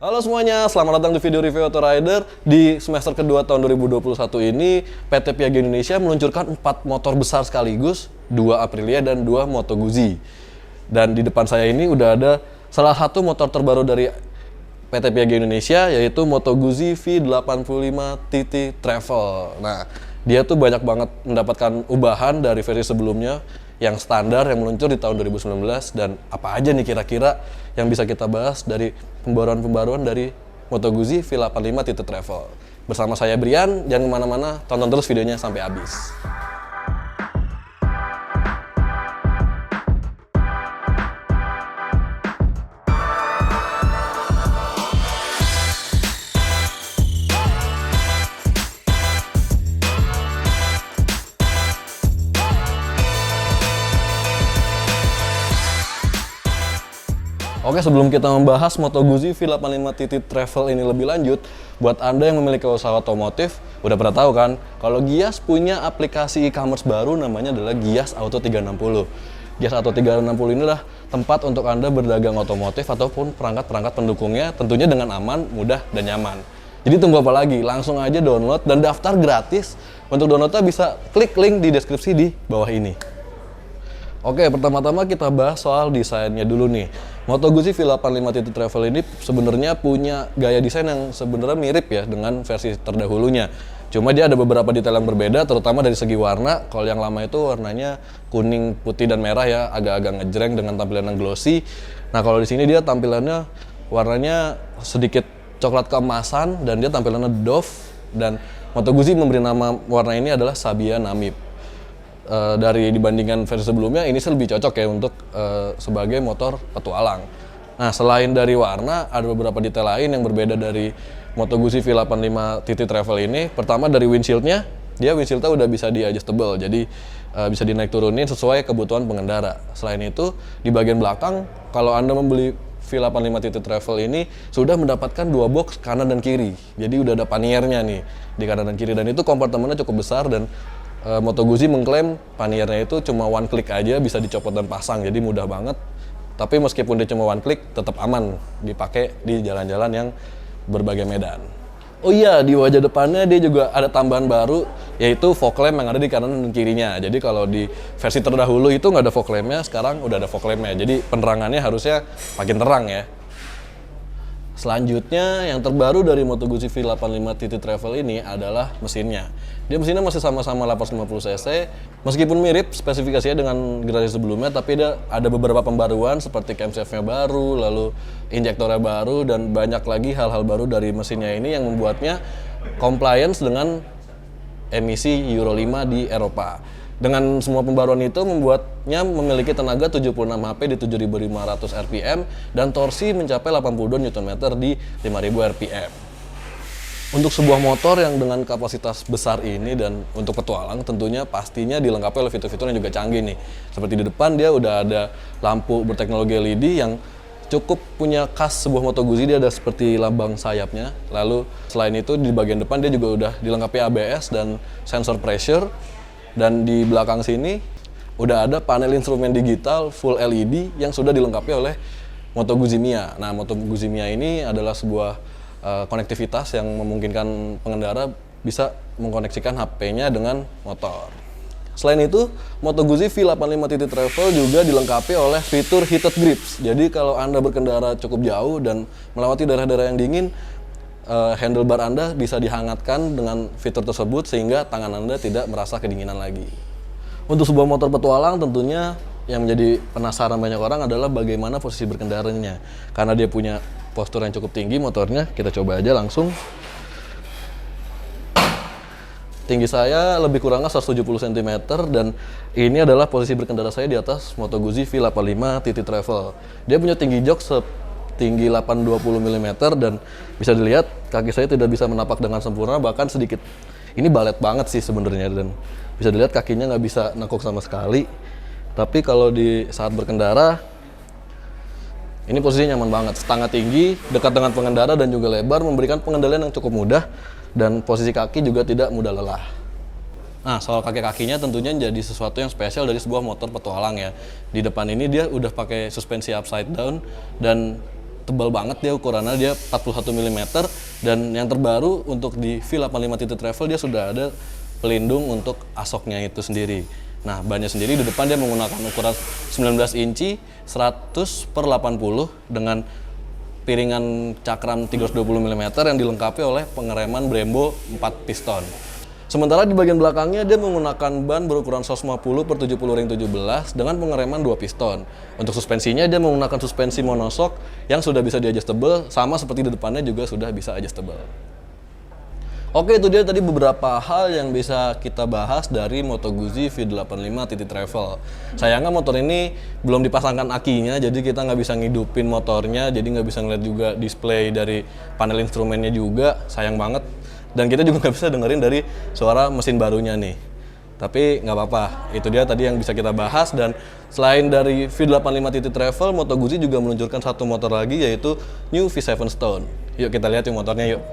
Halo semuanya, selamat datang di video review Auto Rider. Di semester kedua tahun 2021 ini, PT Piaggio Indonesia meluncurkan 4 motor besar sekaligus, 2 Aprilia dan 2 Moto Guzzi. Dan di depan saya ini udah ada salah satu motor terbaru dari PT Piaggio Indonesia, yaitu Moto Guzzi V85 TT Travel. Nah, dia tuh banyak banget mendapatkan ubahan dari versi sebelumnya yang standar yang meluncur di tahun 2019. Dan apa aja nih kira-kira yang bisa kita bahas dari pembaruan-pembaruan dari Moto Guzzi V85 TT Travel. Bersama saya Brian, jangan kemana-mana, tonton terus videonya sampai habis. Oke, sebelum kita membahas Moto Guzzi V85 TT Travel ini lebih lanjut, buat Anda yang memiliki usaha otomotif, udah pernah tahu kan, kalau Gias punya aplikasi e-commerce baru namanya adalah Gias Auto 360. Gias Auto 360 ini adalah tempat untuk Anda berdagang otomotif ataupun perangkat-perangkat pendukungnya, tentunya dengan aman, mudah, dan nyaman. Jadi tunggu apa lagi? Langsung aja download dan daftar gratis. Untuk downloadnya bisa klik link di deskripsi di bawah ini. Oke, pertama-tama kita bahas soal desainnya dulu nih. Moto Guzzi V85 TT Travel ini sebenarnya punya gaya desain yang sebenarnya mirip ya dengan versi terdahulunya. Cuma dia ada beberapa detail yang berbeda, terutama dari segi warna. Kalau yang lama itu warnanya kuning, putih, dan merah ya, agak-agak ngejreng dengan tampilan yang glossy. Nah, kalau di sini dia tampilannya warnanya sedikit coklat keemasan dan dia tampilannya doff. Dan Moto Guzzi memberi nama warna ini adalah Sabia Namib. Dari dibandingkan versi sebelumnya, ini lebih cocok ya untuk sebagai motor petualang. Nah, selain dari warna, ada beberapa detail lain yang berbeda dari Moto Guzzi V85 TT Travel ini. Pertama dari windshieldnya, dia windshieldnya udah bisa di-adjustable, jadi bisa dinaik turunin sesuai kebutuhan pengendara. Selain itu, di bagian belakang, kalau Anda membeli V85 TT Travel ini sudah mendapatkan 2 box kanan dan kiri. Jadi udah ada paniernya nih di kanan dan kiri, dan itu kompartemennya cukup besar. Dan Moto Guzzi mengklaim paniernya itu cuma one click aja bisa dicopot dan pasang, jadi mudah banget. Tapi meskipun dia cuma one click, tetap aman dipakai di jalan-jalan yang berbagai medan. Oh iya, di wajah depannya dia juga ada tambahan baru, yaitu fog lamp yang ada di kanan dan kirinya. Jadi kalau di versi terdahulu itu nggak ada fog lampnya, sekarang udah ada fog lampnya. Jadi penerangannya harusnya makin terang ya. Selanjutnya, yang terbaru dari Moto Guzzi V85 TT Travel ini adalah mesinnya. Dia mesinnya masih sama-sama 850 cc, meskipun mirip spesifikasinya dengan generasi sebelumnya, tapi ada beberapa pembaruan seperti camshaft-nya baru, lalu injektornya baru, dan banyak lagi hal-hal baru dari mesinnya ini yang membuatnya compliance dengan emisi Euro 5 di Eropa. Dengan semua pembaruan itu membuatnya memiliki tenaga 76 HP di 7.500 RPM dan torsi mencapai 82 Nm di 5.000 RPM. Untuk sebuah motor yang dengan kapasitas besar ini dan untuk petualang tentunya pastinya dilengkapi oleh fitur-fitur yang juga canggih nih. Seperti di depan dia udah ada lampu berteknologi LED yang cukup punya khas sebuah Moto Guzzi, dia ada seperti lambang sayapnya. Lalu selain itu di bagian depan dia juga udah dilengkapi ABS dan sensor pressure. Dan di belakang sini udah ada panel instrumen digital full LED yang sudah dilengkapi oleh Moto Guzzi Mia. Nah, Moto Guzzi Mia ini adalah sebuah konektivitas yang memungkinkan pengendara bisa mengkoneksikan HP-nya dengan motor. Selain itu, Moto Guzzi V85 TT Travel juga dilengkapi oleh fitur heated grips. Jadi kalau Anda berkendara cukup jauh dan melewati daerah-daerah yang dingin, handlebar Anda bisa dihangatkan dengan fitur tersebut sehingga tangan Anda tidak merasa kedinginan lagi. Untuk sebuah motor petualang tentunya yang menjadi penasaran banyak orang adalah bagaimana posisi berkendaranya. Karena dia punya postur yang cukup tinggi motornya, kita coba aja langsung. Tinggi saya lebih kurangnya 170 cm dan ini adalah posisi berkendara saya di atas Moto Guzzi V85 TT Travel. Dia punya tinggi jok tinggi 820 mm dan bisa dilihat kaki saya tidak bisa menapak dengan sempurna, bahkan sedikit. Ini balet banget sih sebenarnya, dan bisa dilihat kakinya nggak bisa nekuk sama sekali. Tapi kalau di saat berkendara, ini posisinya nyaman banget. Setengah tinggi, dekat dengan pengendara dan juga lebar, memberikan pengendalian yang cukup mudah dan posisi kaki juga tidak mudah lelah. Nah, soal kaki-kakinya tentunya jadi sesuatu yang spesial dari sebuah motor petualang ya. Di depan ini dia udah pakai suspensi upside down dan tebal banget dia ukurannya, dia 41 mm, dan yang terbaru untuk di V85 TT Travel dia sudah ada pelindung untuk asoknya itu sendiri. Nah, bannya sendiri di depan dia menggunakan ukuran 19 inci 100/80 dengan piringan cakram 320 mm yang dilengkapi oleh pengereman Brembo 4 piston. Sementara di bagian belakangnya dia menggunakan ban berukuran 150/70 ring 17 dengan pengereman 2 piston. Untuk suspensinya dia menggunakan suspensi monoshock yang sudah bisa di-adjustable, sama seperti di depannya juga sudah bisa adjustable. Oke, itu dia tadi beberapa hal yang bisa kita bahas dari Moto Guzzi V85 TT Travel. Sayangnya motor ini belum dipasangkan akinya, jadi kita nggak bisa ngidupin motornya, jadi nggak bisa ngeliat juga display dari panel instrumennya juga, sayang banget. Dan kita juga nggak bisa dengerin dari suara mesin barunya nih. Tapi nggak apa-apa, itu dia tadi yang bisa kita bahas. Dan selain dari V85 TT Travel, Moto Guzzi juga meluncurkan satu motor lagi, yaitu New V7 Stone. Yuk kita lihat yuk motornya yuk.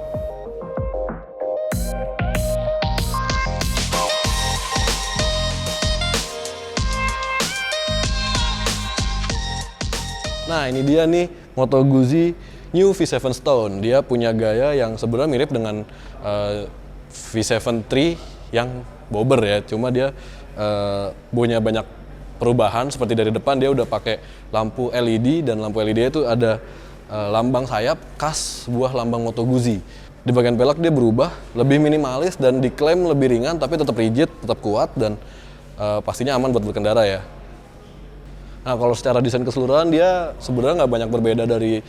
Nah, ini dia nih Moto Guzzi New V7 Stone. Dia punya gaya yang sebenarnya mirip dengan V7 III yang bobber ya. Cuma dia punya banyak perubahan, seperti dari depan dia udah pakai lampu LED, dan lampu LED itu ada lambang sayap khas sebuah lambang Moto Guzzi. Di bagian pelek dia berubah, lebih minimalis dan diklaim lebih ringan, tapi tetap rigid, tetap kuat, dan pastinya aman buat berkendara ya. Nah, kalau secara desain keseluruhan dia sebenarnya nggak banyak berbeda dari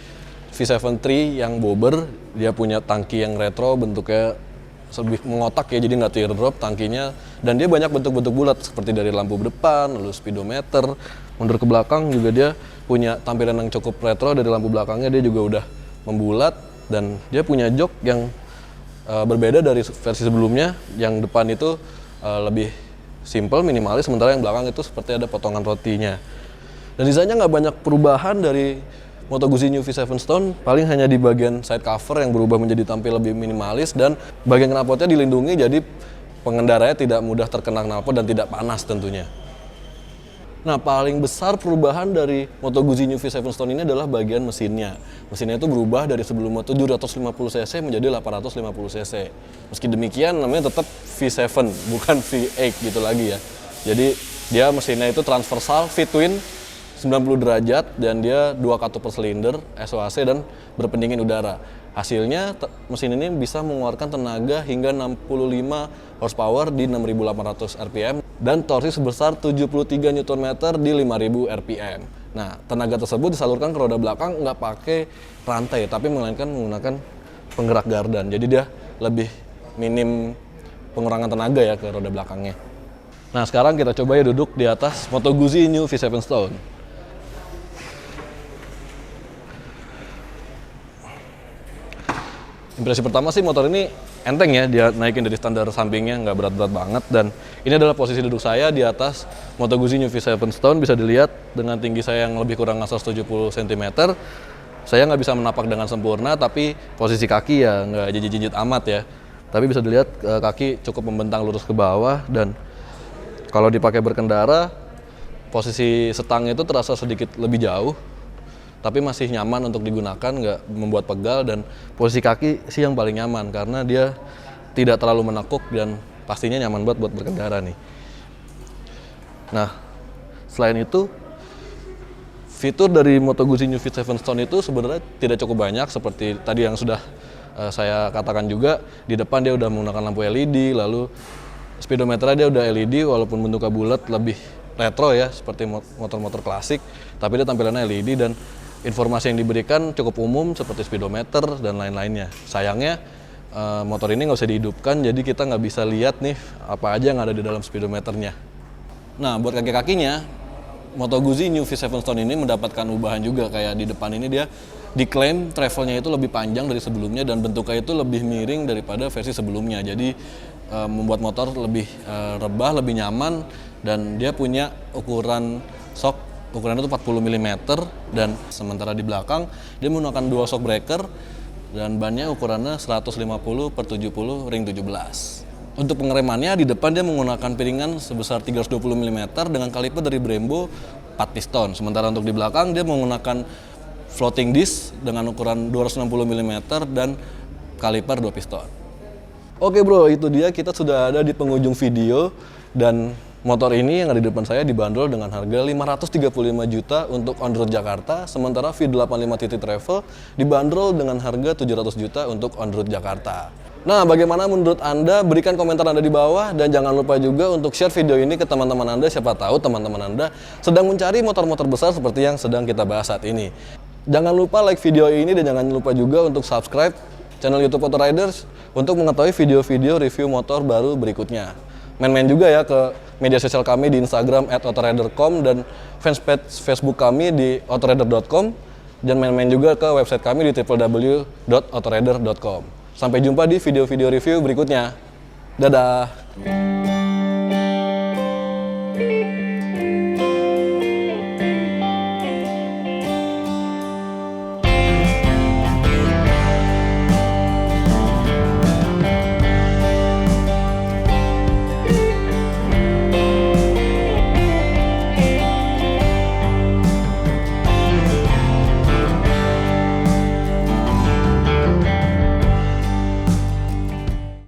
V7 III yang bobber. Dia punya tangki yang retro, bentuknya lebih mengotak ya, jadi nggak teardrop tangkinya. Dan dia banyak bentuk-bentuk bulat, seperti dari lampu depan, lalu speedometer. Mundur ke belakang juga dia punya tampilan yang cukup retro, dari lampu belakangnya dia juga udah membulat. Dan dia punya jok yang berbeda dari versi sebelumnya. Yang depan itu lebih simple, minimalis, sementara yang belakang itu seperti ada potongan rotinya. Dan desainnya nggak banyak perubahan dari Moto Guzzi New V7 Stone, paling hanya di bagian side cover yang berubah menjadi tampil lebih minimalis, dan bagian knalpotnya dilindungi jadi pengendaranya tidak mudah terkena knalpot dan tidak panas tentunya. Nah, paling besar perubahan dari Moto Guzzi New V7 Stone ini adalah bagian mesinnya. Mesinnya itu berubah dari sebelumnya 750 cc menjadi 850 cc. Meski demikian namanya tetap V7, bukan V8 gitu lagi ya. Jadi dia mesinnya itu transversal, V-twin, 90 derajat, dan dia 2 katup per silinder, SOHC, dan berpendingin udara. Hasilnya mesin ini bisa mengeluarkan tenaga hingga 65 horsepower di 6.800 rpm dan torsi sebesar 73 Nm di 5.000 rpm. Nah, tenaga tersebut disalurkan ke roda belakang nggak pakai rantai, tapi melainkan menggunakan penggerak gardan. Jadi dia lebih minim pengurangan tenaga ya ke roda belakangnya. Nah, sekarang kita coba ya duduk di atas Moto Guzzi New V7 Stone. Impresi pertama sih motor ini enteng ya, dia naikin dari standar sampingnya, nggak berat-berat banget. Dan ini adalah posisi duduk saya di atas Moto Guzzi New V7 Stone. Bisa dilihat dengan tinggi saya yang lebih kurang 170 cm. Saya nggak bisa menapak dengan sempurna, tapi posisi kaki ya nggak jijit-jijit amat ya. Tapi bisa dilihat kaki cukup membentang lurus ke bawah, dan kalau dipakai berkendara, posisi setang itu terasa sedikit lebih jauh, tapi masih nyaman untuk digunakan, nggak membuat pegal. Dan posisi kaki sih yang paling nyaman, karena dia tidak terlalu menekuk dan pastinya nyaman buat berkendara nih. Nah, selain itu, fitur dari Moto Guzzi New V7 Stone itu sebenarnya tidak cukup banyak, seperti tadi yang sudah saya katakan juga. Di depan dia udah menggunakan lampu LED, lalu speedometernya dia udah LED, walaupun bentuknya bulat, lebih retro ya, seperti motor-motor klasik, tapi dia tampilannya LED, dan informasi yang diberikan cukup umum seperti speedometer dan lain-lainnya. Sayangnya motor ini nggak usah dihidupkan, jadi kita nggak bisa lihat nih apa aja yang ada di dalam speedometernya. Nah, buat kaki-kakinya, Moto Guzzi New V7 Stone ini mendapatkan ubahan juga. Kayak di depan ini dia diklaim travelnya itu lebih panjang dari sebelumnya, dan bentuknya itu lebih miring daripada versi sebelumnya. Jadi membuat motor lebih rebah, lebih nyaman, dan dia punya ukuran shock. Ukurannya itu 40 mm, dan sementara di belakang dia menggunakan dual shock breaker, dan bannya ukurannya 150/70 ring 17. Untuk pengeremannya di depan dia menggunakan piringan sebesar 320 mm dengan kaliper dari Brembo 4 piston. Sementara untuk di belakang dia menggunakan floating disc dengan ukuran 260 mm dan kaliper 2 piston. Oke bro, itu dia, kita sudah ada di penghujung video dan motor ini yang ada di depan saya dibanderol dengan harga 535 juta untuk on road Jakarta, sementara V85 TT Travel dibanderol dengan harga 700 juta untuk on road Jakarta. Nah, bagaimana menurut Anda? Berikan komentar Anda di bawah dan jangan lupa juga untuk share video ini ke teman-teman Anda, siapa tahu teman-teman Anda sedang mencari motor-motor besar seperti yang sedang kita bahas saat ini. Jangan lupa like video ini dan jangan lupa juga untuk subscribe channel YouTube Auto Riders untuk mengetahui video-video review motor baru berikutnya. Main-main juga ya ke media sosial kami di Instagram @autorider.com dan fanspage Facebook kami di autorider.com dan main-main juga ke website kami di www.autorider.com. Sampai jumpa di video-video review berikutnya. Dadah!